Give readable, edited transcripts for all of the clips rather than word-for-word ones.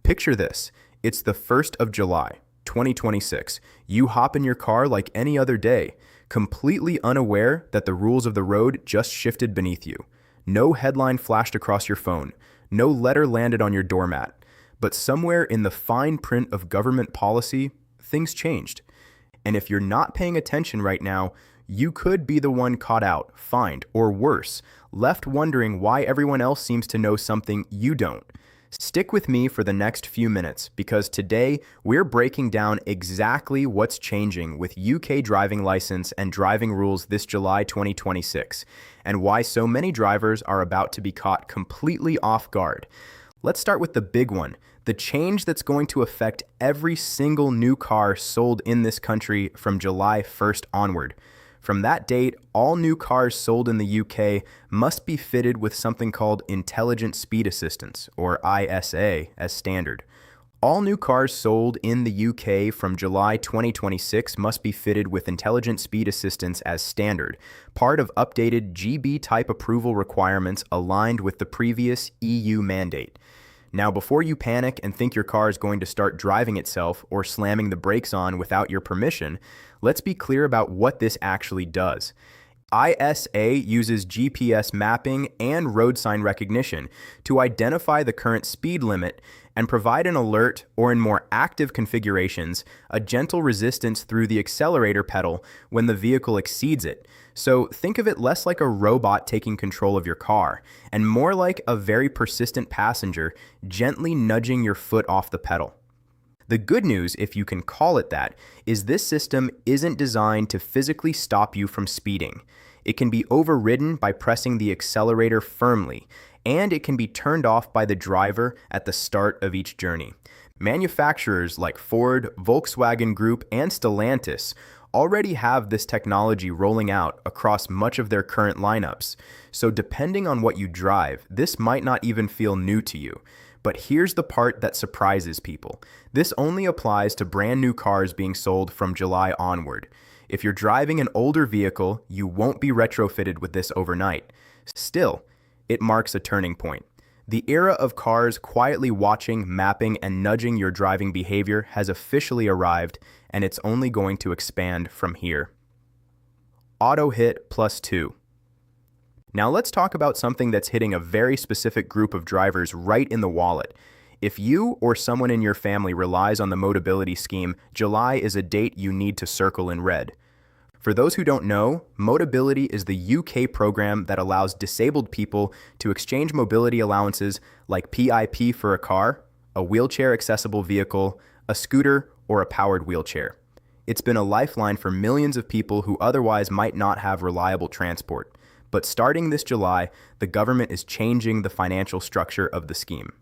Picture this. It's the 1st of July, 2026. You hop in your car like any other day, completely unaware that the rules of the road just shifted beneath you. No headline flashed across your phone. No letter landed on your doormat. But somewhere in the fine print of government policy, things changed. And if you're not paying attention right now, you could be the one caught out, fined, or worse, left wondering why everyone else seems to know something you don't. Stick with me for the next few minutes, because today we're breaking down exactly what's changing with UK driving license and driving rules this July 2026, and why so many drivers are about to be caught completely off guard. Let's start with the big one, the change that's going to affect every single new car sold in this country from July 1st onward. From that date, all new cars sold in the UK must be fitted with something called Intelligent Speed Assistance, or ISA, as standard. All new cars sold in the UK from July 2026 must be fitted with Intelligent Speed Assistance as standard, part of updated GB type approval requirements aligned with the previous EU mandate. Now, before you panic and think your car is going to start driving itself or slamming the brakes on without your permission, let's be clear about what this actually does. ISA uses GPS mapping and road sign recognition to identify the current speed limit and provide an alert, or in more active configurations, a gentle resistance through the accelerator pedal when the vehicle exceeds it. So think of it less like a robot taking control of your car, and more like a very persistent passenger gently nudging your foot off the pedal. The good news, if you can call it that, is this system isn't designed to physically stop you from speeding. It can be overridden by pressing the accelerator firmly, and it can be turned off by the driver at the start of each journey. Manufacturers like Ford, Volkswagen Group, and Stellantis already have this technology rolling out across much of their current lineups. So depending on what you drive, this might not even feel new to you. But here's the part that surprises people. This only applies to brand new cars being sold from July onward. If you're driving an older vehicle, you won't be retrofitted with this overnight. Still, it marks a turning point. The era of cars quietly watching, mapping, and nudging your driving behavior has officially arrived, and it's only going to expand from here. Auto hit +2. Now let's talk about something that's hitting a very specific group of drivers right in the wallet. If you or someone in your family relies on the Motability scheme, July is a date you need to circle in red. For those who don't know, Motability is the UK program that allows disabled people to exchange mobility allowances like PIP for a car, a wheelchair-accessible vehicle, a scooter, or a powered wheelchair. It's been a lifeline for millions of people who otherwise might not have reliable transport. But starting this July, the government is changing the financial structure of the scheme.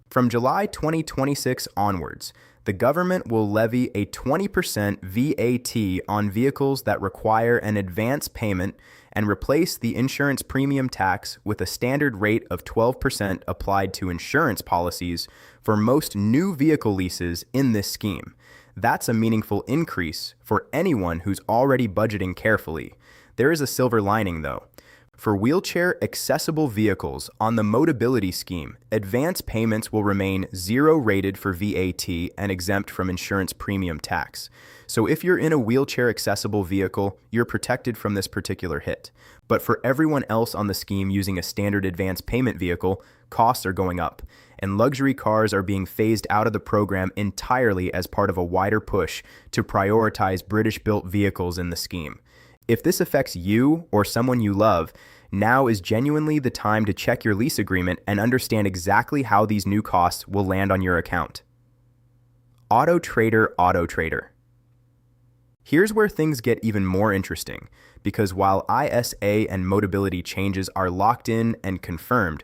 From July 2026 onwards, the government will levy a 20% VAT on vehicles that require an advance payment and replace the insurance premium tax with a standard rate of 12% applied to insurance policies for most new vehicle leases in this scheme. That's a meaningful increase for anyone who's already budgeting carefully. There is a silver lining, though. For wheelchair-accessible vehicles on the Motability scheme, advance payments will remain 0 rated for VAT and exempt from insurance premium tax. So if you're in a wheelchair-accessible vehicle, you're protected from this particular hit. But for everyone else on the scheme using a standard advance payment vehicle, costs are going up, and luxury cars are being phased out of the program entirely as part of a wider push to prioritize British-built vehicles in the scheme. If this affects you or someone you love, now is genuinely the time to check your lease agreement and understand exactly how these new costs will land on your account. Auto Trader. Here's where things get even more interesting, because while ISA and Motability changes are locked in and confirmed,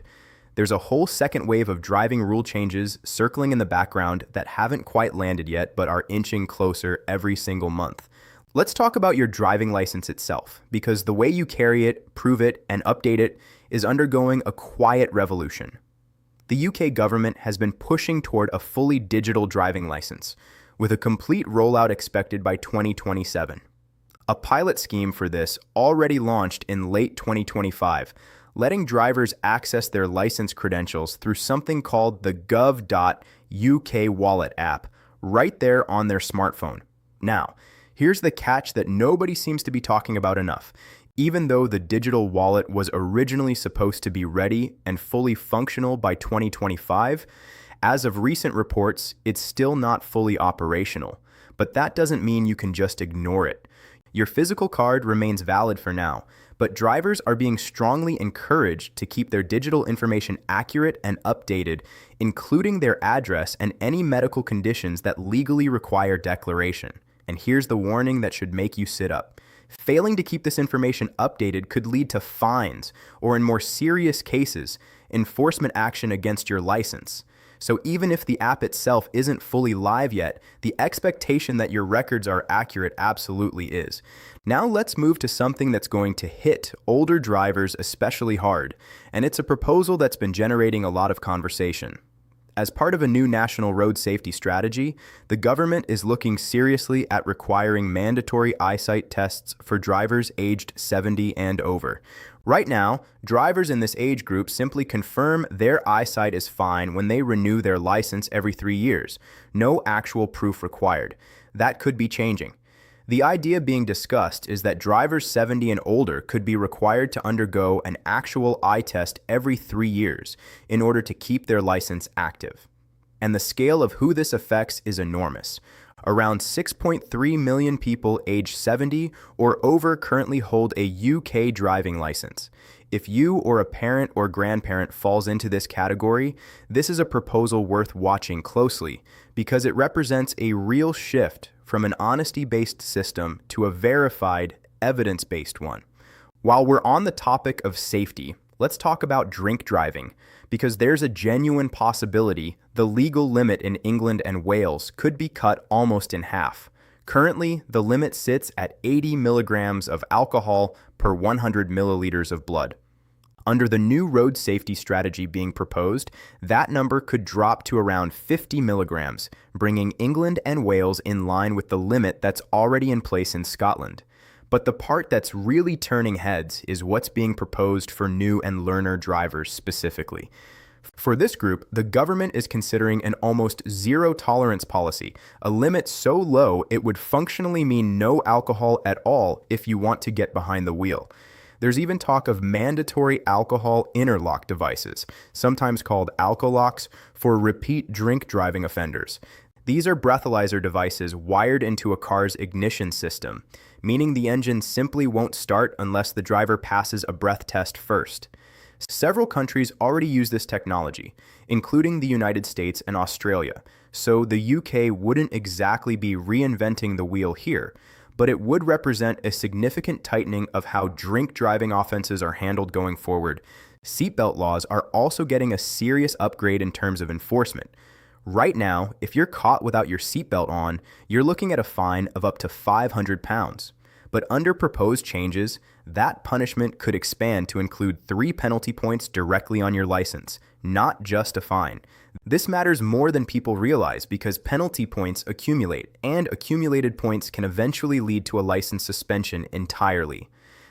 there's a whole second wave of driving rule changes circling in the background that haven't quite landed yet but are inching closer every single month. Let's talk about your driving license itself, because the way you carry it, prove it, and update it is undergoing a quiet revolution. The UK government has been pushing toward a fully digital driving license, with a complete rollout expected by 2027. A pilot scheme for this already launched in late 2025, letting drivers access their license credentials through something called the gov.uk UK Wallet app right there on their smartphone. Now, here's the catch that nobody seems to be talking about enough. Even though the digital wallet was originally supposed to be ready and fully functional by 2025, as of recent reports, it's still not fully operational. But that doesn't mean you can just ignore it. Your physical card remains valid for now, but drivers are being strongly encouraged to keep their digital information accurate and updated, including their address and any medical conditions that legally require declaration. And here's the warning that should make you sit up. Failing to keep this information updated could lead to fines, or in more serious cases, enforcement action against your license. So even if the app itself isn't fully live yet, the expectation that your records are accurate absolutely is. Now let's move to something that's going to hit older drivers especially hard, and it's a proposal that's been generating a lot of conversation. As part of a new national road safety strategy, the government is looking seriously at requiring mandatory eyesight tests for drivers aged 70 and over. Right now, drivers in this age group simply confirm their eyesight is fine when they renew their license every 3 years. No actual proof required. That could be changing. The idea being discussed is that drivers 70 and older could be required to undergo an actual eye test every 3 years in order to keep their license active. And the scale of who this affects is enormous. Around 6.3 million people aged 70 or over currently hold a UK driving license. If you or a parent or grandparent falls into this category, this is a proposal worth watching closely because it represents a real shift from an honesty-based system to a verified, evidence-based one. While we're on the topic of safety, let's talk about drink driving, because there's a genuine possibility the legal limit in England and Wales could be cut almost in half. Currently, the limit sits at 80 milligrams of alcohol per 100 milliliters of blood. Under the new road safety strategy being proposed, that number could drop to around 50 milligrams, bringing England and Wales in line with the limit that's already in place in Scotland. But the part that's really turning heads is what's being proposed for new and learner drivers specifically. For this group, the government is considering an almost zero tolerance policy, a limit so low it would functionally mean no alcohol at all if you want to get behind the wheel. There's even talk of mandatory alcohol interlock devices, sometimes called alcolocks, for repeat drink driving offenders. These are breathalyzer devices wired into a car's ignition system, meaning the engine simply won't start unless the driver passes a breath test first. Several countries already use this technology, including the United States and Australia, so the UK wouldn't exactly be reinventing the wheel here, but it would represent a significant tightening of how drink driving offenses are handled going forward. Seatbelt laws are also getting a serious upgrade in terms of enforcement. Right now, if you're caught without your seatbelt on, you're looking at a fine of up to £500. But under proposed changes, that punishment could expand to include 3 penalty points directly on your license, not just a fine. This matters more than people realize because penalty points accumulate, and accumulated points can eventually lead to a license suspension entirely.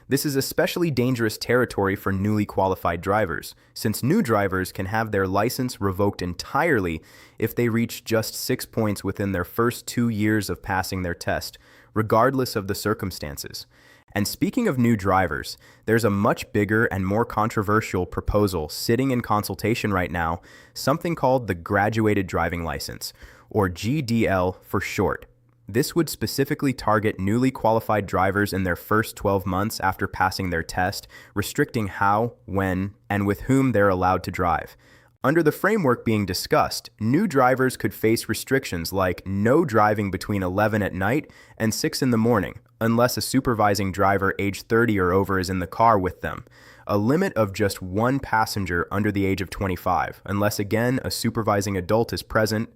This is especially dangerous territory for newly qualified drivers, since new drivers can have their license revoked entirely if they reach just 6 points within their first 2 years of passing their test, regardless of the circumstances. And speaking of new drivers, there's a much bigger and more controversial proposal sitting in consultation right now, something called the Graduated Driving License, or GDL for short. This would specifically target newly qualified drivers in their first 12 months after passing their test, restricting how, when, and with whom they're allowed to drive. Under the framework being discussed, new drivers could face restrictions like no driving between 11 at night and 6 in the morning, unless a supervising driver age 30 or over is in the car with them, a limit of just 1 passenger under the age of 25, unless again a supervising adult is present,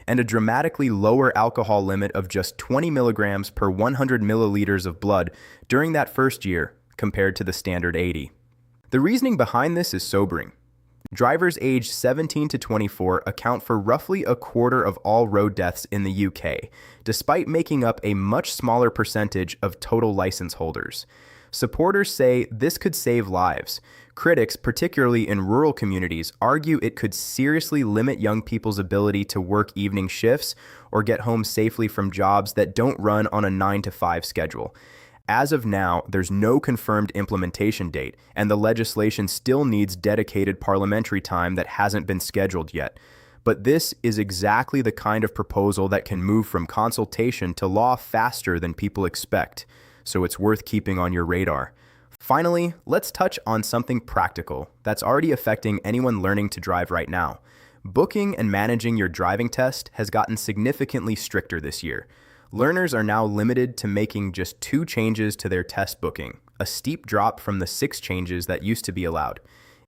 and a dramatically lower alcohol limit of just 20 milligrams per 100 milliliters of blood during that first year, compared to the standard 80. The reasoning behind this is sobering. Drivers aged 17 to 24 account for roughly a quarter of all road deaths in the UK, despite making up a much smaller percentage of total license holders. Supporters say this could save lives, Critics, particularly in rural communities, argue it could seriously limit young people's ability to work evening shifts or get home safely from jobs that don't run on a 9 to 5 schedule. As of now, there's no confirmed implementation date, and the legislation still needs dedicated parliamentary time that hasn't been scheduled yet. But this is exactly the kind of proposal that can move from consultation to law faster than people expect, so it's worth keeping on your radar. Finally, let's touch on something practical that's already affecting anyone learning to drive right now. Booking and managing your driving test has gotten significantly stricter this year. Learners are now limited to making just 2 changes to their test booking, a steep drop from the 6 changes that used to be allowed.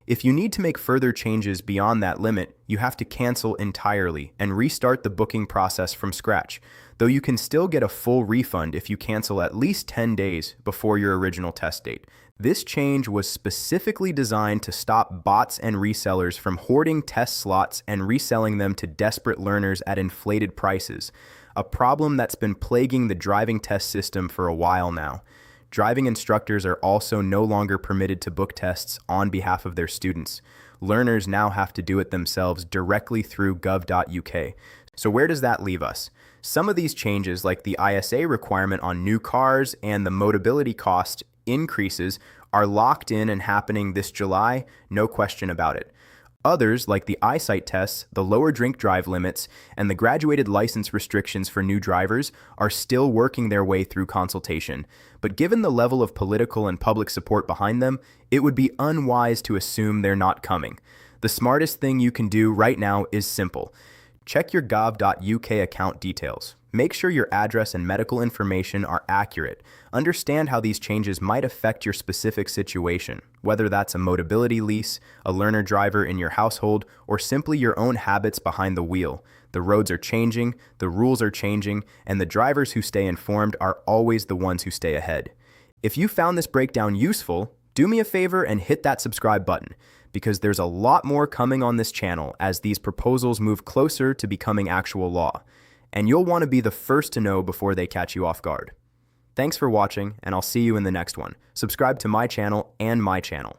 If you need to make further changes beyond that limit, you have to cancel entirely and restart the booking process from scratch, though you can still get a full refund if you cancel at least 10 days before your original test date. This change was specifically designed to stop bots and resellers from hoarding test slots and reselling them to desperate learners at inflated prices, a problem that's been plaguing the driving test system for a while now. Driving instructors are also no longer permitted to book tests on behalf of their students. Learners now have to do it themselves directly through gov.uk. So where does that leave us? Some of these changes, like the ISA requirement on new cars and the modability cost increases, are locked in and happening this July, no question about it. Others, like the eyesight tests, the lower drink drive limits, and the graduated license restrictions for new drivers, are still working their way through consultation. But given the level of political and public support behind them, it would be unwise to assume they're not coming. The smartest thing you can do right now is simple. Check your gov.uk account details. Make sure your address and medical information are accurate. Understand how these changes might affect your specific situation, whether that's a modability lease, a learner driver in your household, or simply your own habits behind the wheel. The roads are changing, the rules are changing, and the drivers who stay informed are always the ones who stay ahead. If you found this breakdown useful, do me a favor and hit that subscribe button, because there's a lot more coming on this channel as these proposals move closer to becoming actual law. And you'll want to be the first to know before they catch you off guard. Thanks for watching, and I'll see you in the next one. Subscribe to my channel and my channel.